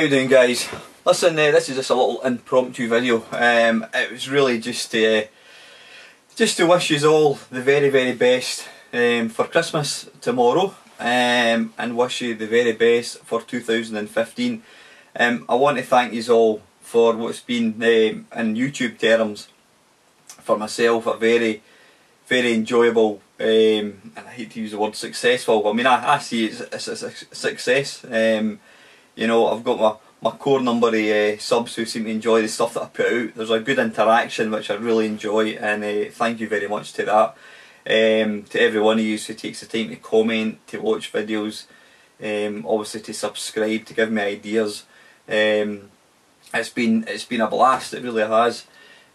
you doing, guys? Listen, this is just a little impromptu video. It was really just to wish you all the very, very best for Christmas tomorrow, and wish you the very best for 2015. I want to thank you all for what's been, in YouTube terms, for myself, a very, very enjoyable, and I hate to use the word successful. I mean, I see it as a success. You know, I've got my core number of subs who seem to enjoy the stuff that I put out. There's a good interaction which I really enjoy, and thank you very much to that. To every one of you who takes the time to comment, to watch videos, obviously to subscribe, to give me ideas. It's been a blast, it really has.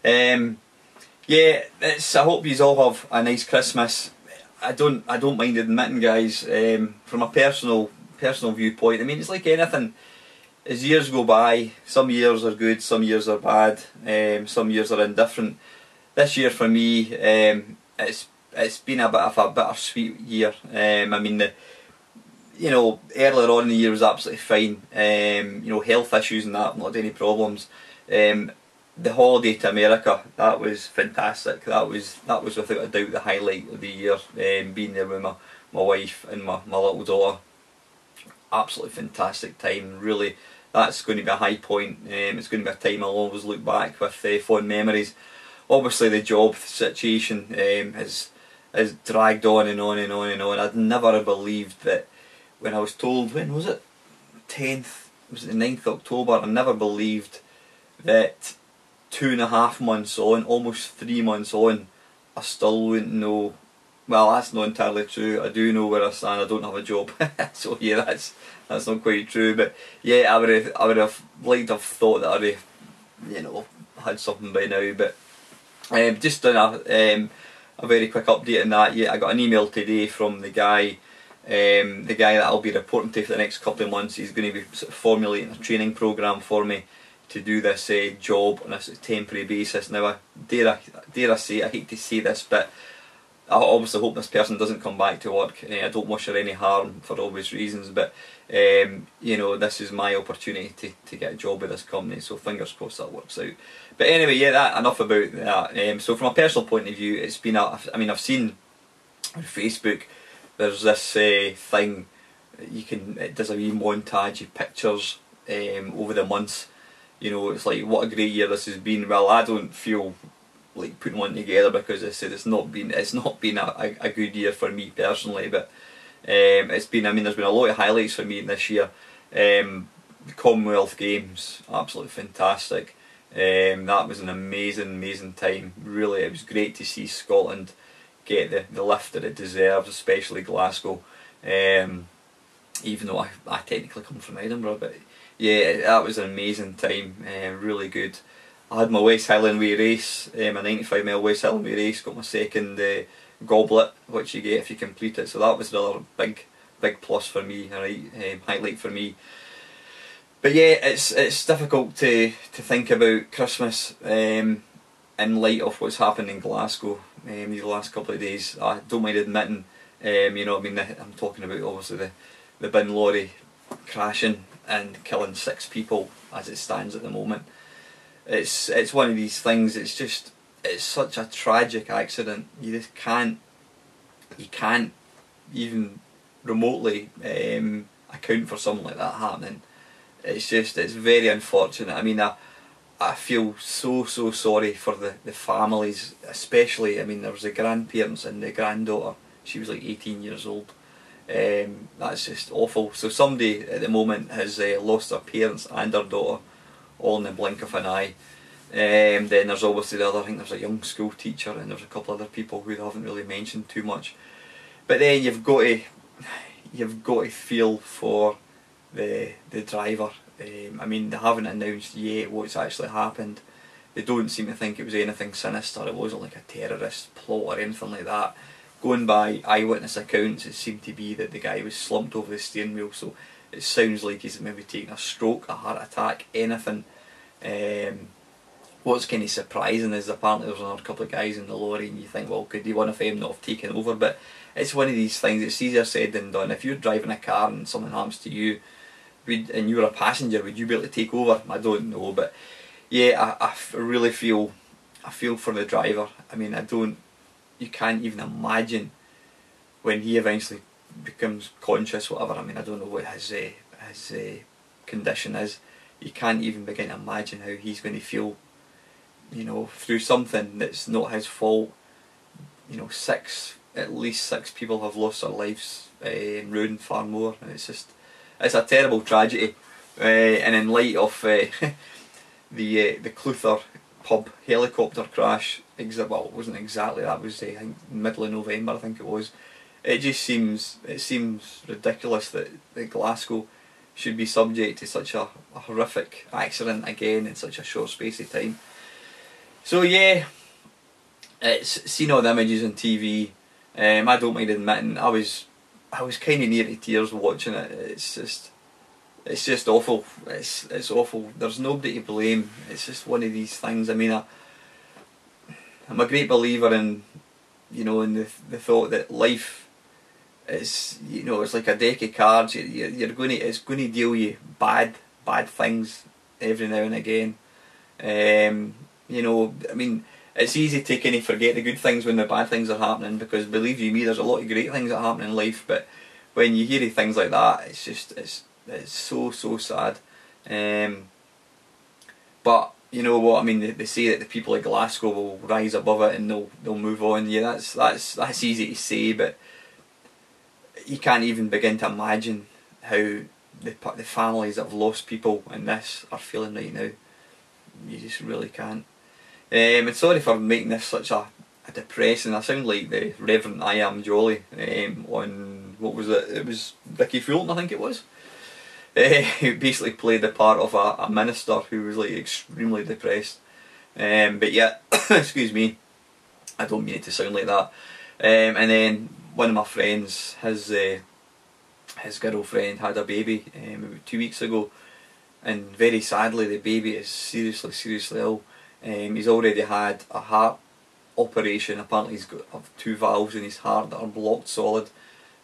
Yeah, I hope you all have a nice Christmas. I don't mind admitting, guys, from a personal viewpoint, I mean, it's like anything. As years go by, some years are good, some years are bad, some years are indifferent. This year for me, it's been a bit of a bittersweet year. I mean, earlier on in the year was absolutely fine. Health issues and that, not any problems. The holiday to America, that was fantastic. That was without a doubt the highlight of the year. Being there with my wife and my little daughter. Absolutely fantastic time. Really, that's going to be a high point. It's going to be a time I'll always look back with fond memories. Obviously, the job situation has dragged on and on and on and on. I'd never have believed that when I was told, when was it? 10th, was it the 9th of October? I never believed that 2.5 months on, almost 3 months on, I still wouldn't know. Well, that's not entirely true. I do know where I stand. I don't have a job, so yeah, that's not quite true. But yeah, I would have liked to have thought that I'd have, had something by now. But just done a very quick update on that. Yeah, I got an email today from the guy that I'll be reporting to for the next couple of months. He's going to be sort of formulating a training program for me to do this job on a temporary basis. Now, dare I say, I hate to say this, but I obviously hope this person doesn't come back to work. I don't wish her any harm for obvious reasons, but this is my opportunity to get a job with this company, so fingers crossed that works out. But anyway, yeah, enough about that. So from a personal point of view, it's been I've seen on Facebook there's this thing, it does a wee montage of pictures over the months. It's like, what a great year this has been. Well, I don't feel like putting one together, because I said it's not been a good year for me personally, but it's been, there's been a lot of highlights for me this year. The Commonwealth Games, absolutely fantastic. That was an amazing time. Really, it was great to see Scotland get the lift that it deserves, especially Glasgow. Even though I technically come from Edinburgh, but yeah, that was an amazing time. Really good. I had my West Highland Way race, my 95 mile West Highland Way race, got my second goblet, which you get if you complete it, so that was another big plus for me, right, highlight for me. But yeah, it's difficult to think about Christmas in light of what's happened in Glasgow these last couple of days. I don't mind admitting, I'm talking about obviously the bin lorry crashing and killing 6 people as it stands at the moment. It's one of these things. It's such a tragic accident. You just can't even remotely account for something like that happening. It's very unfortunate. I feel so sorry for the families, especially. There was the grandparents and the granddaughter. She was like 18 years old. That's just awful. So somebody at the moment has lost their parents and their daughter, all in the blink of an eye. Then there's obviously the other, I think there's a young school teacher, and there's a couple other people who they haven't really mentioned too much. But then you've got to feel for the driver. They haven't announced yet what's actually happened. They don't seem to think it was anything sinister. It wasn't like a terrorist plot or anything like that. Going by eyewitness accounts, it seemed to be that the guy was slumped over the steering wheel, so it sounds like he's maybe taken a stroke, a heart attack, anything. What's kind of surprising is apparently there's another couple of guys in the lorry, and you think, well, could one of them not have taken over? But it's one of these things, it's easier said than done. If you're driving a car and something happens to you, and you were a passenger, would you be able to take over? I don't know, but yeah, I really feel, I feel for the driver. I mean, you can't even imagine when he eventually becomes conscious, whatever. I mean, I don't know what his condition is. You can't even begin to imagine how he's going to feel, you know, through something that's not his fault. You know, at least six people have lost their lives, and ruined far more, and it's a terrible tragedy. And in light of the Cluther pub helicopter crash, well, it wasn't exactly, that was I think middle of November, I think it was. It just seems ridiculous that Glasgow should be subject to such a horrific accident again in such a short space of time. So yeah, it's seen all the images on TV. I don't mind admitting I was kind of near to tears watching it. It's just awful. It's awful. There's nobody to blame. It's just one of these things. I mean, I'm a great believer in, you know, in the thought that life is, you know, it's like a deck of cards. It's going to deal you bad things every now and again. You know, I mean, it's easy to kind of forget the good things when the bad things are happening, because believe you me, there's a lot of great things that happen in life. But when you hear of things like that, it's just it's so sad. But you know what I mean? They say that the people of Glasgow will rise above it and they'll move on. Yeah, that's easy to say, but you can't even begin to imagine how the families that have lost people in this are feeling right now. You just really can't. And sorry for making this such a depressing. I sound like the Reverend I Am Jolly on, what was it? It was Ricky Fulton, I think it was. Who basically played the part of a minister who was like extremely depressed. But yeah, excuse me, I don't mean it to sound like that. And then one of my friends, his girlfriend had a baby about 2 weeks ago, and very sadly the baby is seriously ill. He's already had a heart operation. Apparently he's got 2 valves in his heart that are blocked solid,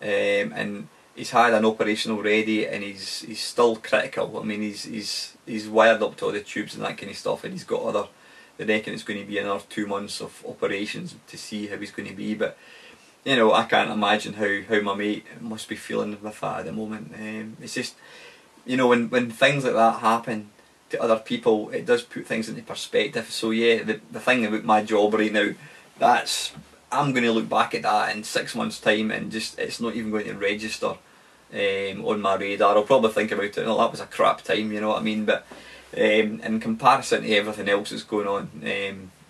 and he's had an operation already, and he's still critical. I mean, he's wired up to all the tubes and that kind of stuff, and he's got they reckon it's going to be another 2 months of operations to see how he's going to be. But you know, I can't imagine how my mate must be feeling with that at the moment. It's just, you know, when things like that happen to other people, it does put things into perspective. So yeah, the thing about my job right now, I'm going to look back at that in 6 months' time, and just it's not even going to register on my radar. I'll probably think about it, oh, that was a crap time, you know what I mean? But in comparison to everything else that's going on,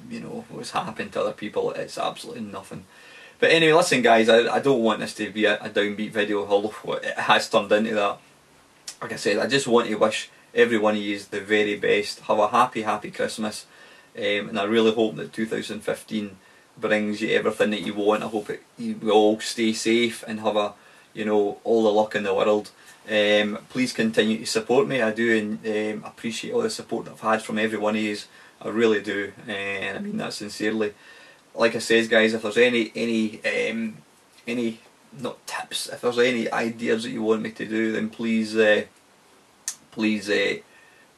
you know, what's happened to other people, it's absolutely nothing. But anyway, listen guys, I don't want this to be a downbeat video, although it has turned into that. Like I said, I just want to wish every one of you the very best. Have a happy Christmas, and I really hope that 2015 brings you everything that you want. I hope you all stay safe and have you know, all the luck in the world. Please continue to support me. I do appreciate all the support that I've had from every one of you. I really do, and I mean that sincerely. Like I says guys, if there's any not tips, if there's any ideas that you want me to do, then please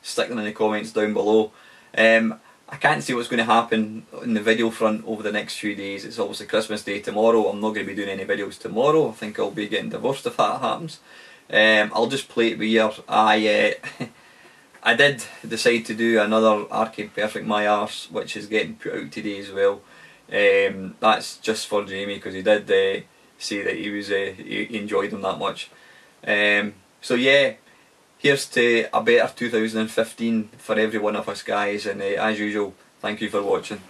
stick them in the comments down below. I can't see what's going to happen in the video front over the next few days. It's obviously Christmas Day tomorrow. I'm not going to be doing any videos tomorrow. I think I'll be getting divorced if that happens. I'll just play it by ear. I did decide to do another Arcade Perfect My Arse, which is getting put out today as well. That's just for Jamie, because he did say that he enjoyed them that much. So yeah, here's to a better 2015 for every one of us guys, and as usual, thank you for watching.